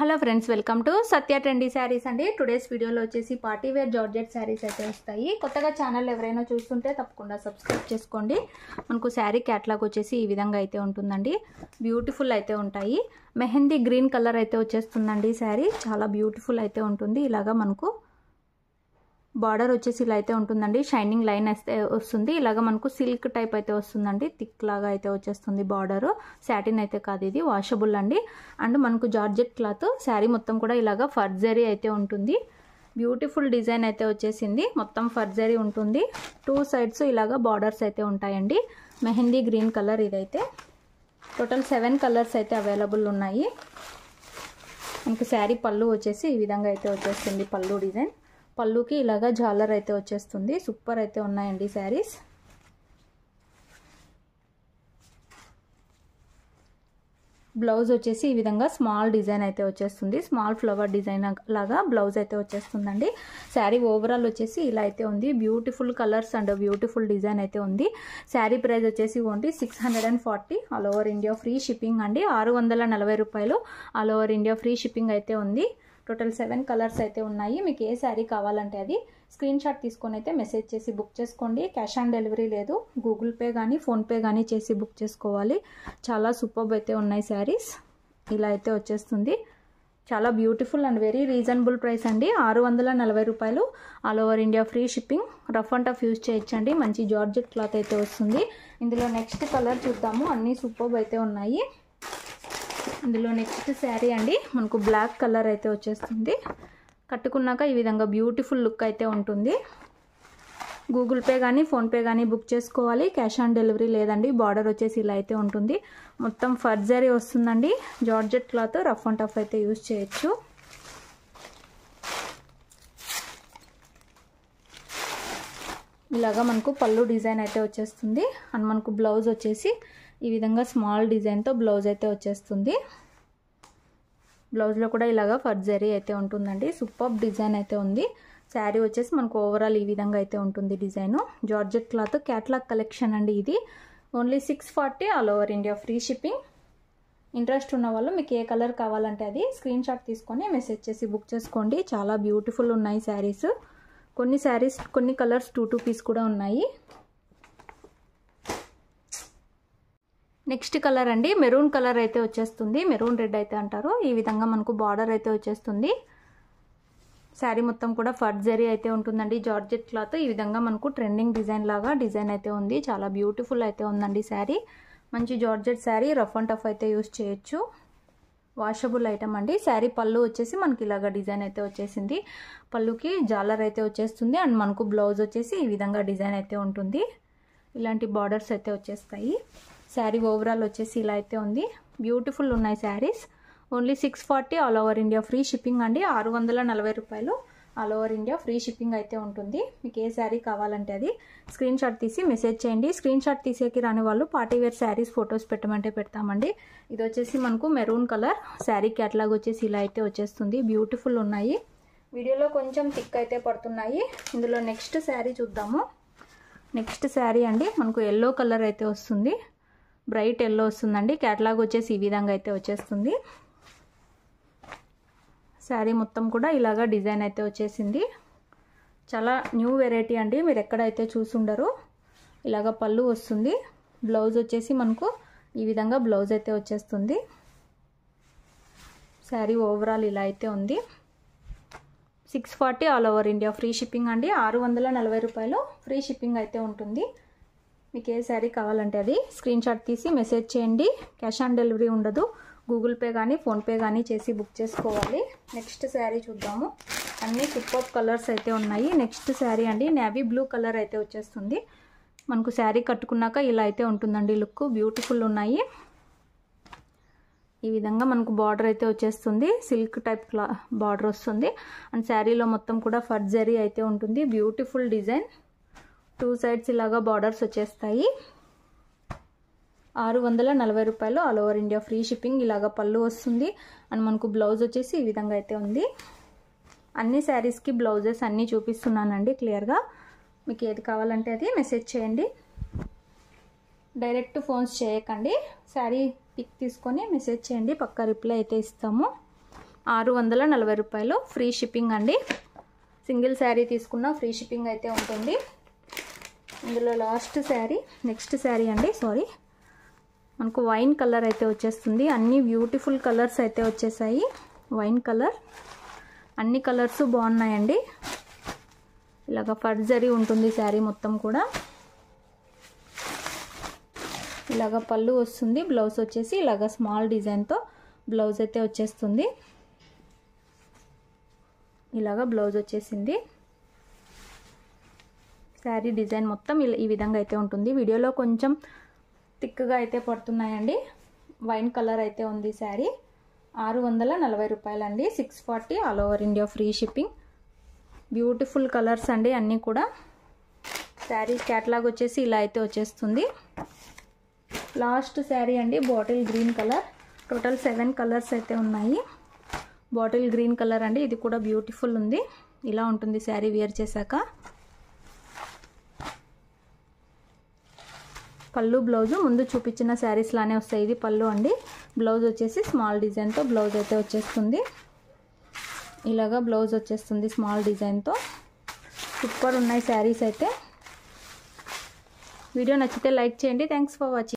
Hello friends, welcome to Satya trendy saris అండి. Today's వీడియోలో వచ్చేసి పార్టీ వేర్ జార్జెట్ శారీస్ అయితే వస్తాయి. కొత్తగా ఛానల్ ఎవరైనా చూస్తుంటే తప్పకుండా సబ్స్క్రైబ్ చేసుకోండి. మనకు శారీ క్యాటలాగ్ వచ్చేసి ఈ విధంగా అయితే ఉంటుందండి. బ్యూటిఫుల్ అయితే ఉంటాయి. మెహందీ గ్రీన్ కలర్ అయితే వచ్చేస్తుందండి. శారీ చాలా బ్యూటిఫుల్ అయితే ఉంటుంది. ఇలాగా మనకు బార్డర్ వచ్చేసి ఇలా అయితే ఉంటుందండి. షైనింగ్ లైన్ అయితే వస్తుంది. ఇలాగ మనకు సిల్క్ టైప్ అయితే వస్తుందండి. థిక్ లాగా అయితే వచ్చేస్తుంది బార్డర్. సాటిన్ అయితే కాదు, ఇది వాషబుల్ అండి. అండ్ మనకు జార్జెట్ క్లాత్ శారీ మొత్తం కూడా ఇలాగ ఫర్జరీ అయితే ఉంటుంది. బ్యూటిఫుల్ డిజైన్ అయితే వచ్చేసింది. మొత్తం ఫర్జరీ ఉంటుంది. టూ సైడ్స్ ఇలాగ బార్డర్స్ అయితే ఉంటాయండి. మెహందీ గ్రీన్ కలర్ ఇదైతే. టోటల్ 7 కలర్స్ అయితే అవైలబుల్ ఉన్నాయి. మనకు శారీ పళ్ళు వచ్చేసి ఈ విధంగా అయితే వచ్చేస్తుంది. పళ్ళు డిజైన్, పళ్ళుకి ఇలాగా జాలర్ అయితే వచ్చేస్తుంది. సూపర్ అయితే ఉన్నాయండి శారీస్. బ్లౌజ్ వచ్చేసి ఈ విధంగా స్మాల్ డిజైన్ అయితే వచ్చేస్తుంది. స్మాల్ ఫ్లవర్ డిజైన్ లాగా బ్లౌజ్ అయితే వచ్చేస్తుందండి. శారీ ఓవరాల్ వచ్చేసి ఇలా అయితే ఉంది. Beautiful colours and beautiful design అయితే ఉంది. శారీ ప్రైస్ వచ్చేసి only 640 all over India free shipping అండి. 640 రూపాయలు all over India free shipping అయితే ఉంది. టోటల్ 7 కలర్స్ అయితే ఉన్నాయి. మీకు ఏ శారీ కావాలంటే అది స్క్రీన్ షాట్ తీసుకొని అయితే మెసేజ్ చేసి బుక్ చేసుకోండి. క్యాష్ ఆన్ డెలివరీ లేదు. గూగుల్ పే కానీ ఫోన్పే కానీ చేసి బుక్ చేసుకోవాలి. చాలా సూపర్బ్ అయితే ఉన్నాయి శారీస్. ఇలా అయితే వచ్చేస్తుంది. చాలా beautiful and very reasonable price అండి. 640 రూపాయలు all over India free shipping. Rough and tough use చేయొచ్చండి. మంచి జార్జెట్ క్లాత్ అయితే వస్తుంది. ఇందులో నెక్స్ట్ కలర్ చూద్దాము. అన్నీ సూపర్బ్ అయితే ఉన్నాయి. ఇందులో నెక్స్ట్ శారీ అండి మనకు బ్లాక్ కలర్ అయితే వచ్చేస్తుంది. కట్టుకున్నాక ఈ విధంగా బ్యూటిఫుల్ లుక్ అయితే ఉంటుంది. గూగుల్ పే కానీ ఫోన్పే కానీ బుక్ చేసుకోవాలి. క్యాష్ ఆన్ డెలివరీ లేదండి. బార్డర్ వచ్చేసి ఇలా అయితే ఉంటుంది. మొత్తం ఫర్జరీ వస్తుందండి. Georgette cloth rough and tough అయితే యూజ్ చేయొచ్చు. ఇలాగా మనకు పళ్ళు డిజైన్ అయితే వచ్చేస్తుంది. అండ్ మనకు బ్లౌజ్ వచ్చేసి ఈ విధంగా స్మాల్ డిజైన్తో బ్లౌజ్ అయితే వచ్చేస్తుంది. బ్లౌజ్లో కూడా ఇలాగా ఫర్జరీ అయితే ఉంటుందండి. సూపర్ డిజైన్ అయితే ఉంది. శారీ వచ్చేసి మనకు ఓవరాల్ ఈ విధంగా అయితే ఉంటుంది design. Georgette cloth catalogue collection అండి ఇది. Only 640 all over India free shipping. Interest ఉన్న వాళ్ళు మీకు ఏ కలర్ కావాలంటే అది స్క్రీన్ షాట్ తీసుకొని మెసేజ్ చేసి బుక్ చేసుకోండి. చాలా బ్యూటిఫుల్ ఉన్నాయి శారీస్. కొన్ని కలర్స్ 2 పీస్ కూడా ఉన్నాయి. నెక్స్ట్ కలర్ అండి మెరూన్ కలర్ అయితే వచ్చేస్తుంది. మెరూన్ రెడ్ అయితే అంటారు. ఈ విధంగా మనకు బార్డర్ అయితే వచ్చేస్తుంది. శారీ మొత్తం కూడా ఫర్జరీ అయితే ఉంటుందండి. జార్జెట్ క్లాత్ ఈ విధంగా మనకు ట్రెండింగ్ డిజైన్ లాగా డిజైన్ అయితే ఉంది. చాలా బ్యూటిఫుల్ అయితే ఉందండి శారీ. మంచి georgette sari. Rough and tough అయితే యూజ్ చేయొచ్చు. వాషబుల్ ఐటమ్ అండి. శారీ పళ్ళు వచ్చేసి మనకి ఇలాగా డిజైన్ అయితే వచ్చేసింది. పళ్ళుకి జాలర్ అయితే వచ్చేస్తుంది. అండ్ మనకు బ్లౌజ్ వచ్చేసి ఈ విధంగా డిజైన్ అయితే ఉంటుంది. ఇలాంటి బార్డర్స్ అయితే వచ్చేస్తాయి. శారీ ఓవరాల్ వచ్చేసి ఇలా అయితే ఉంది. బ్యూటిఫుల్ ఉన్నాయి saris. Only 640 all over India free shipping అండి. 640 రూపాయలు all over India free shipping అయితే ఉంటుంది. మీకు ఏ శారీ కావాలంటే అది స్క్రీన్ షాట్ తీసి మెసేజ్ చేయండి. స్క్రీన్ షాట్ తీసేకి రాని వాళ్ళు పార్టీ వేర్ శారీస్ ఫొటోస్ పెట్టమంటే పెడతామండి. ఇది వచ్చేసి మనకు మెరూన్ కలర్. శారీ క్యాటలాగ్ వచ్చేసి ఇలా అయితే వచ్చేస్తుంది. బ్యూటిఫుల్ ఉన్నాయి. వీడియోలో కొంచెం థిక్ అయితే పడుతున్నాయి. ఇందులో నెక్స్ట్ శారీ చూద్దాము. నెక్స్ట్ శారీ అండి మనకు ఎల్లో కలర్ అయితే వస్తుంది. బ్రైట్ ఎల్లో వస్తుందండి. క్యాటలాగ్ వచ్చేసి ఈ విధంగా అయితే వచ్చేస్తుంది. శారీ మొత్తం కూడా ఇలాగా డిజైన్ అయితే వచ్చేసింది. చాలా న్యూ వెరైటీ అండి. మీరు ఎక్కడైతే చూసుండరు. ఇలాగ పళ్ళు వస్తుంది. బ్లౌజ్ వచ్చేసి మనకు ఈ విధంగా బ్లౌజ్ అయితే వచ్చేస్తుంది. శారీ ఓవరాల్ ఇలా అయితే ఉంది. 640 all over India free shipping అండి. 640 రూపాయలు ఫ్రీ షిప్పింగ్ అయితే ఉంటుంది. మీకు ఏ శారీ కావాలంటే అది స్క్రీన్ షాట్ తీసి మెసేజ్ చేయండి. క్యాష్ ఆన్ డెలివరీ ఉండదు. గూగుల్ పే కానీ ఫోన్పే కానీ చేసి బుక్ చేసుకోవాలి. నెక్స్ట్ శారీ చూద్దాము. అన్నీ సూపర్ కలర్స్ అయితే ఉన్నాయి. నెక్స్ట్ శారీ అండి నేవీ బ్లూ కలర్ అయితే వచ్చేస్తుంది. మనకు శారీ కట్టుకున్నాక ఇలా అయితే ఉంటుందండి లుక్. బ్యూటిఫుల్ ఉన్నాయి. ఈ విధంగా మనకు బార్డర్ అయితే వచ్చేస్తుంది. సిల్క్ టైప్ బార్డర్ వస్తుంది. అండ్ శారీలో మొత్తం కూడా ఫర్జరీ అయితే ఉంటుంది. Beautiful design. 2 సైడ్స్ ఇలాగా బార్డర్స్ వచ్చేస్తాయి. 640 రూపాయలు all over India free shipping. ఇలాగా పళ్ళు వస్తుంది. అండ్ మనకు బ్లౌజ్ వచ్చేసి ఈ విధంగా అయితే ఉంది. అన్ని శారీస్కి బ్లౌజెస్ అన్నీ చూపిస్తున్నానండి క్లియర్గా. మీకు ఏది కావాలంటే అది మెసేజ్ చేయండి. డైరెక్ట్ ఫోన్స్ చేయకండి. శారీ పిక్ తీసుకొని మెసేజ్ చేయండి. పక్కా రిప్లై అయితే ఇస్తాము. 640 రూపాయలు, ఫ్రీ షిప్పింగ్ అండి. సింగిల్ శారీ తీసుకున్న ఫ్రీ షిప్పింగ్ అయితే ఉంటుంది. ఇందులో నెక్స్ట్ శారీ అండి, మనకు వైన్ కలర్ అయితే వచ్చేస్తుంది. అన్ని బ్యూటిఫుల్ కలర్స్ అయితే వచ్చేసాయి. వైన్ కలర్, అన్ని కలర్స్ బాగున్నాయండి. ఇలాగ ఫర్జరీ ఉంటుంది శారీ మొత్తం కూడా. ఇలాగ పళ్ళు వస్తుంది, బ్లౌజ్ వచ్చేసి ఇలాగ స్మాల్ డిజైన్తో బ్లౌజ్ అయితే వచ్చేస్తుంది. ఇలాగ బ్లౌజ్ వచ్చేసింది. శారీ డిజైన్ మొత్తం ఈ విధంగా అయితే ఉంటుంది. వీడియోలో కొంచెం థిక్గా అయితే పడుతున్నాయండి. వైన్ కలర్ అయితే ఉంది శారీ. 640 రూపాయలండి, 640 all over India free shipping. Beautiful colours అండి అన్నీ కూడా. శారీ క్యాటలాగ్ వచ్చేసి ఇలా అయితే వచ్చేస్తుంది. లాస్ట్ శారీ అండి, bottle green colour. Total 7 colours అయితే ఉన్నాయి. బాటిల్ గ్రీన్ కలర్ అండి, ఇది కూడా బ్యూటిఫుల్ ఉంది. ఇలా ఉంటుంది శారీ వేర్ చేశాక. పళ్ళు బ్లౌజు ముందు చూపించిన శారీస్ లానే వస్తాయి. ఇది పళ్ళు అండి. బ్లౌజ్ వచ్చేసి స్మాల్ డిజైన్తో బ్లౌజ్ అయితే వచ్చేస్తుంది. ఇలాగా బ్లౌజ్ వచ్చేస్తుంది స్మాల్ డిజైన్తో. సూపర్ ఉన్నాయి శారీస్ అయితే. వీడియో నచ్చితే లైక్ చేయండి. Thanks for watching.